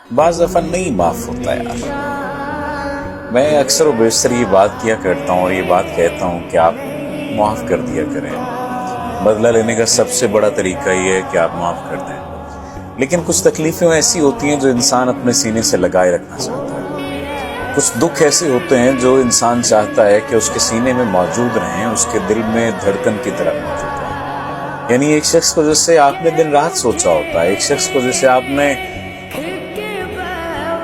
बाज़ दफ़ा नहीं माफ़ होता यार। मैं अक्सर व बेशतर ये बात किया करता हूँ और ये बात कहता हूँ कि आप माफ़ कर दिया करें। बदला लेने का सबसे बड़ा तरीका ये है कि आप माफ़ कर दें। लेकिन कुछ तकलीफ़ें ऐसी होती हैं जो इंसान अपने सीने से लगाए रखना चाहता है। कुछ दुख ऐसे होते हैं जो इंसान चाहता है कि उसके सीने में मौजूद रहें, उसके दिल में धड़कन की तरह मौजूद रहें। यानी एक शख्स को जैसे आपने दिन रात सोचा होता है, एक शख्स को जैसे आपने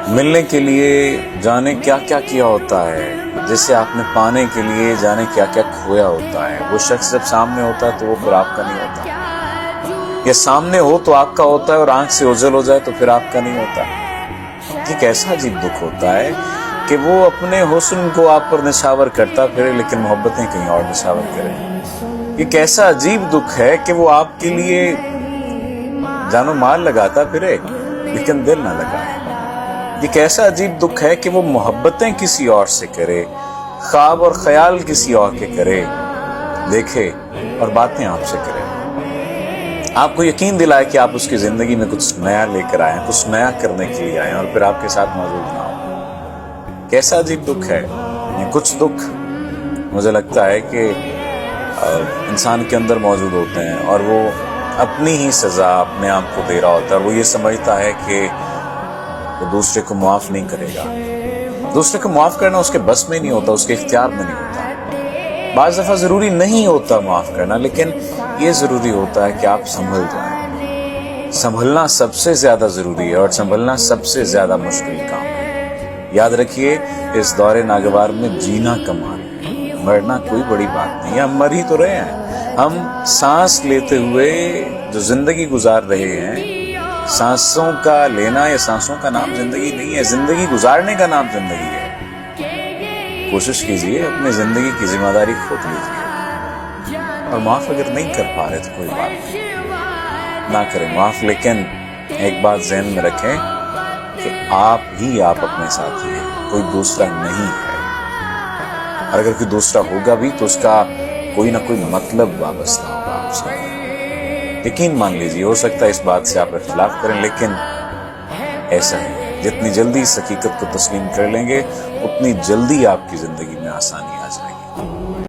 मिलने के लिए जाने क्या क्या किया होता है, जैसे आपने पाने के लिए जाने क्या क्या खोया होता है। वो शख्स जब सामने होता है तो वो फिर आपका नहीं होता, या सामने हो तो आपका होता है और आंख से ओझल हो जाए तो फिर आपका नहीं होता। एक ऐसा अजीब दुख होता है कि वो अपने हुस्न को आप पर निछावर करता फिरे लेकिन मोहब्बतें कहीं और निछावर करे। एक ऐसा अजीब दुख है कि वो आपके लिए जानो माल लगाता फिरे लेकिन दिल ना लगाए। एक ऐसा अजीब दुख है कि वो मोहब्बतें किसी और से करे, ख्वाब और ख्याल किसी और के करे, देखे और बातें आपसे करे, आपको यकीन दिलाए कि आप उसकी जिंदगी में कुछ नया लेकर आए, कुछ नया करने के लिए आए और फिर आपके साथ मौजूद ना हो। कैसा अजीब दुख है। कुछ दुख मुझे लगता है कि इंसान के अंदर मौजूद होते हैं और वो अपनी ही सजा अपने आप को दे रहा होता है। वो ये समझता है कि वो दूसरे को माफ नहीं करेगा। दूसरे को माफ करना उसके बस में नहीं होता, उसके इख्तियार में नहीं होता। बाज़ दफा जरूरी नहीं होता माफ करना, लेकिन ये जरूरी होता है कि आप संभल जाएं। संभलना सबसे ज्यादा जरूरी है और संभलना सबसे ज्यादा मुश्किल काम है। याद रखिए, इस दौरे नागवार में जीना कमाल है, मरना कोई बड़ी बात नहीं है। हम मर ही तो रहे हैं। हम सांस लेते हुए जो जिंदगी गुजार रहे हैं, सांसों का लेना या सांसों का नाम जिंदगी नहीं है, जिंदगी गुजारने का नाम जिंदगी है। कोशिश कीजिए, अपनी जिंदगी की जिम्मेदारी खुद लीजिए और माफ अगर नहीं कर पा रहे तो कोई बात नहीं, ना करें माफ। लेकिन एक बात ज़हन में रखें कि आप ही आप अपने साथी हैं, कोई दूसरा नहीं है। और अगर कोई दूसरा होगा भी तो उसका कोई ना कोई मतलब वाबस्ता होगा आपसे। यकीन मान लीजिए, हो सकता है इस बात से आप इख्तिलाफ करें, लेकिन ऐसा है। जितनी जल्दी इस हकीकत को तस्लीम कर लेंगे उतनी जल्दी आपकी जिंदगी में आसानी